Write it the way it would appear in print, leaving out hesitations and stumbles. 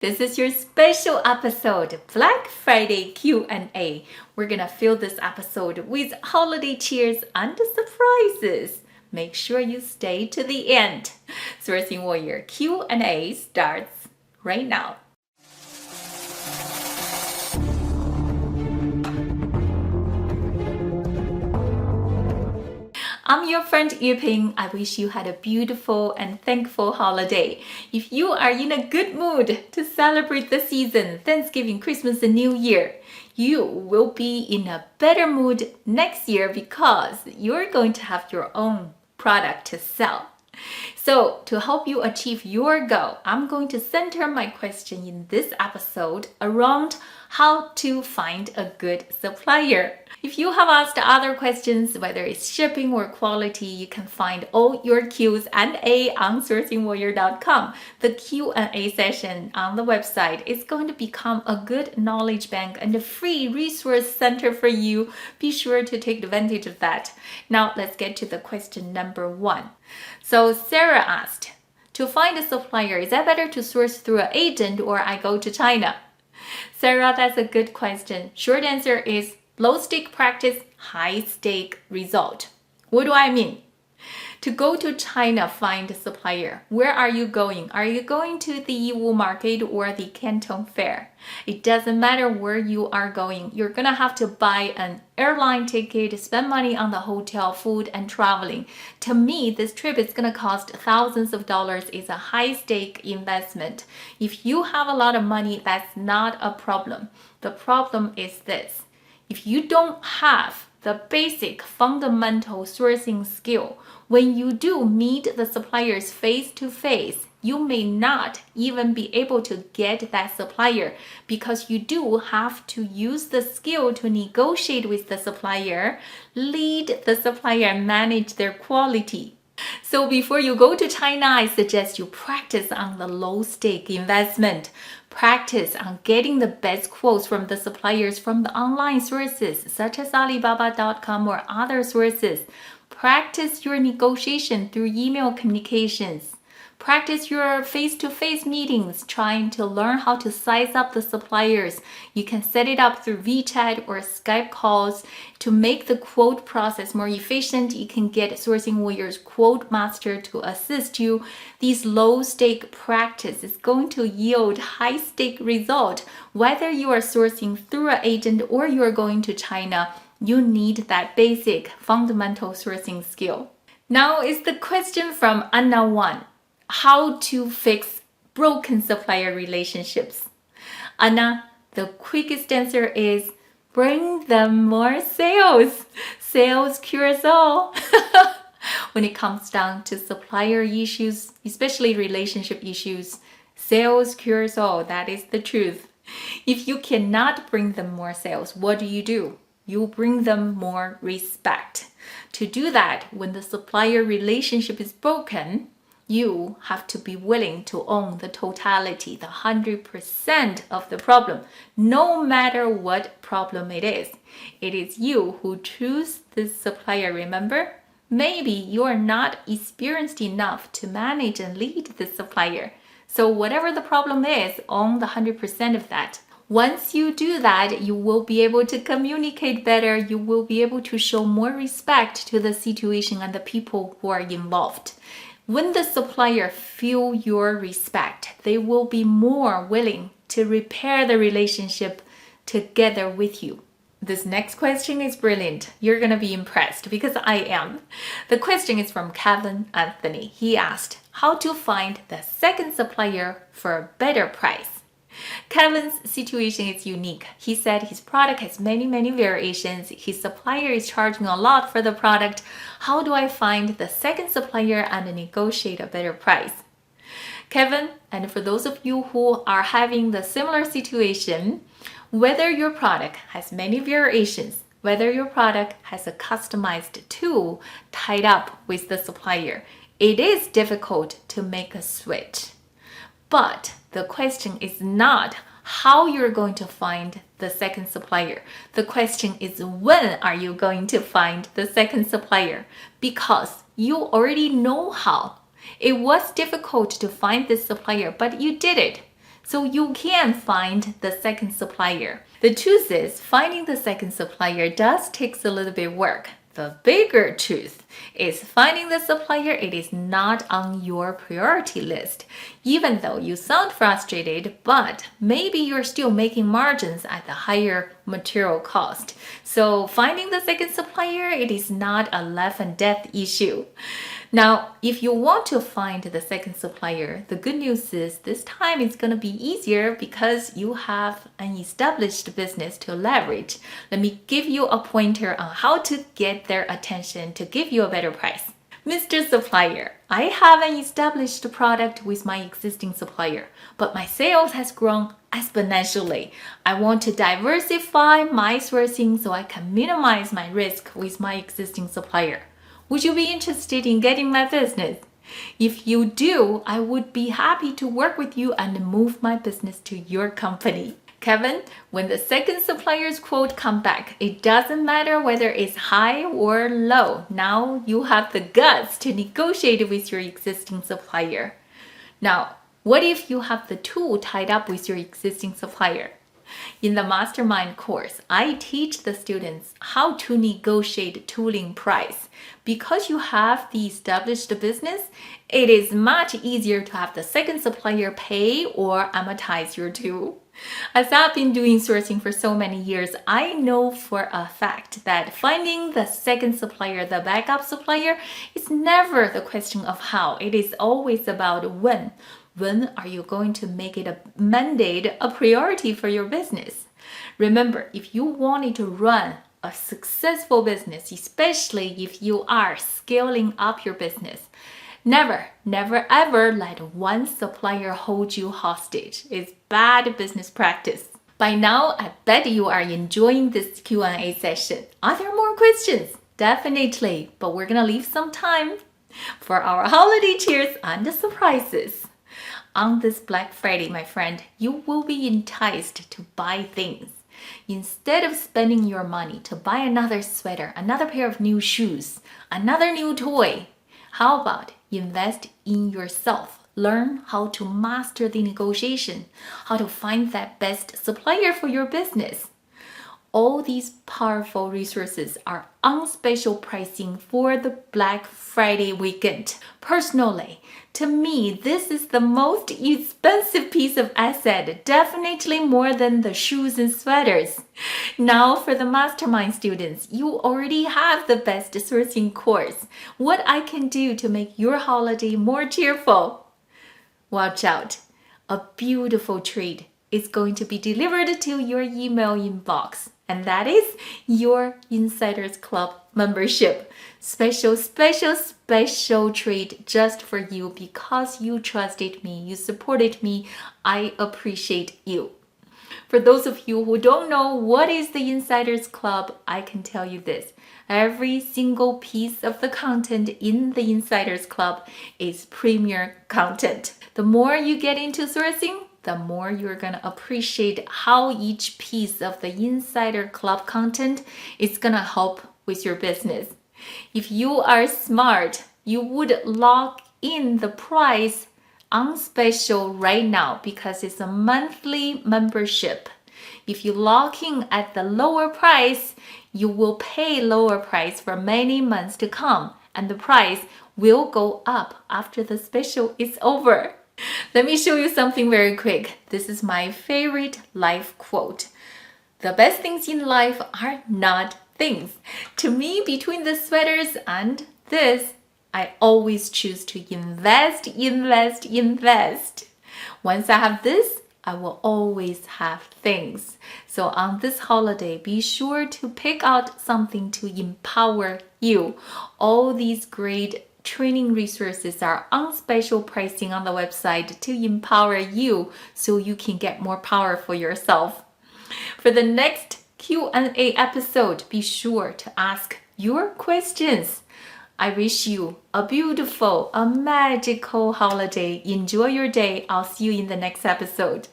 This is your special episode, Black Friday Q&A. We're gonna fill this episode with holiday cheers and surprises. Make sure you stay to the end. Sourcing Warrior Q&A starts right now. I'm your friend Ep1. I wish you had a beautiful and thankful holiday. If you are in a good mood to celebrate the season, Thanksgiving, Christmas, and New Year, you will be in a better mood next year because you're going to have your own product to sell. So to help you achieve your goal, I'm going to center my question in this episode around how to find a good supplier. If you have asked other questions, whether it's shipping or quality, you can find all your Q&A on sourcingwarrior.com. The Q&A session on the website is going to become a good knowledge bank and a free resource center for you. Be sure to take advantage of that. Now let's get to the question number 1. So Sarah asked, to find a supplier, is that better to source through an agent or I go to China? Sarah, that's a good question. Short answer is low stake practice, high stake result. What do I mean? To go to China, find a supplier. Where are you going? Are you going to the Yiwu market or the Canton Fair? It doesn't matter where you are going. You're gonna have to buy an airline ticket, spend money on the hotel, food, and traveling. To me, this trip is gonna cost thousands of dollars. It's a high stake investment. If you have a lot of money, that's not a problem. The problem is this. If you don't have the basic fundamental sourcing skill, when you do meet the suppliers face to face, you may not even be able to get that supplier because you do have to use the skill to negotiate with the supplier, lead the supplier, and manage their quality. So before you go to China, I suggest you practice on the low stake investment. Practice on getting the best quotes from the suppliers from the online sources such as Alibaba.com or other sources. Practice your negotiation through email communications. Practice your face-to-face meetings, trying to learn how to size up the suppliers. You can set it up through WeChat or Skype calls to make the quote process more efficient. You can get Sourcing Warrior's Quote Master to assist you. These low-stake practice is going to yield high-stake result. Whether you are sourcing through an agent or you are going to China, you need that basic fundamental sourcing skill. Now is the question from Anna 1. How to fix broken supplier relationships? Anna, the quickest answer is bring them more sales. Sales cures all. When it comes down to supplier issues, especially relationship issues, sales cures all. That is the truth. If you cannot bring them more sales, what do? You bring them more respect. To do that, when the supplier relationship is broken, you have to be willing to own the totality, the 100% of the problem, no matter what problem it is. It is you who choose this supplier, remember? Maybe you are not experienced enough to manage and lead this supplier. So whatever the problem is, own the 100% of that. Once you do that, you will be able to communicate better. You will be able to show more respect to the situation and the people who are involved. When the supplier feel your respect, they will be more willing to repair the relationship together with you. This next question is brilliant. You're going to be impressed because I am. The question is from Kevin Anthony. He asked, how to find the second supplier for a better price? Kevin's situation is unique. He said his product has many variations. His supplier is charging a lot for the product. How do I find the second supplier and negotiate a better price? Kevin, and for those of you who are having the similar situation, whether your product has many variations, whether your product has a customized tool tied up with the supplier, it is difficult to make a switch. But the question is not how you're going to find the second supplier. The question is when are you going to find the second supplier? Because you already know how. It was difficult to find this supplier, but you did it. so you can find the second supplier. The truth is, finding the second supplier does take a little bit of work. The bigger truth is finding the supplier, it is not on your priority list. Even though you sound frustrated, but maybe you're still making margins at the higher material cost. So finding the second supplier, it is not a life and death issue. Now, if you want to find the second supplier, the good news is this time it's going to be easier because you have an established business to leverage. Let me give you a pointer on how to get their attention to give you a better price. Mr. Supplier, I have an established product with my existing supplier, but my sales has grown exponentially. I want to diversify my sourcing so I can minimize my risk with my existing supplier. Would you be interested in getting my business? If you do, I would be happy to work with you and move my business to your company. Kevin, when the second supplier's quote comes back, it doesn't matter whether it's high or low. Now you have the guts to negotiate with your existing supplier. Now, what if you have the tool tied up with your existing supplier? In the Mastermind course, I teach the students how to negotiate tooling price. Because you have the established business, it is much easier to have the second supplier pay or amortize your tool. As I've been doing sourcing for so many years, I know for a fact that finding the second supplier, the backup supplier, is never the question of how. It is always about when. When are you going to make it a mandate, a priority for your business? Remember, if you wanted to run a successful business, especially if you are scaling up your business, never ever let one supplier hold you hostage. It's bad business practice. By now, I bet you are enjoying this Q&A session. Are there more questions? Definitely, but we're gonna leave some time for our holiday cheers and the surprises. On this Black Friday, my friend, you will be enticed to buy things. Instead of spending your money to buy another sweater, another pair of new shoes, another new toy, how about invest in yourself? Learn how to master the negotiation, how to find that best supplier for your business. All these powerful resources are on special pricing for the Black Friday weekend. Personally, to me, this is the most expensive piece of asset, definitely more than the shoes and sweaters. Now for the Mastermind students, you already have the best sourcing course. What I can do to make your holiday more cheerful? Watch out, a beautiful treat is going to be delivered to your email inbox. And that is your Insiders Club membership. Special treat just for you because you trusted me, you supported me. I appreciate you. For those of you who don't know what is the Insiders Club, I can tell you this. Every single piece of the content in the Insiders Club is premier content. The more you get into sourcing, the more you're going to appreciate how each piece of the Insider Club content is going to help with your business. If you are smart, you would lock in the price on special right now because it's a monthly membership. If you lock in at the lower price, you will pay lower price for many months to come, and the price will go up after the special is over. Let me show you something very quick. This is my favorite life quote. The best things in life are not things. To me, between the sweaters and this, I always choose to invest. Once I have this, I will always have things. So on this holiday, be sure to pick out something to empower you. All these great training resources are on special pricing on the website to empower you so you can get more power for yourself. For the next Q&A episode, be sure to ask your questions. I wish you a beautiful, a magical holiday. Enjoy your day. I'll see you in the next episode.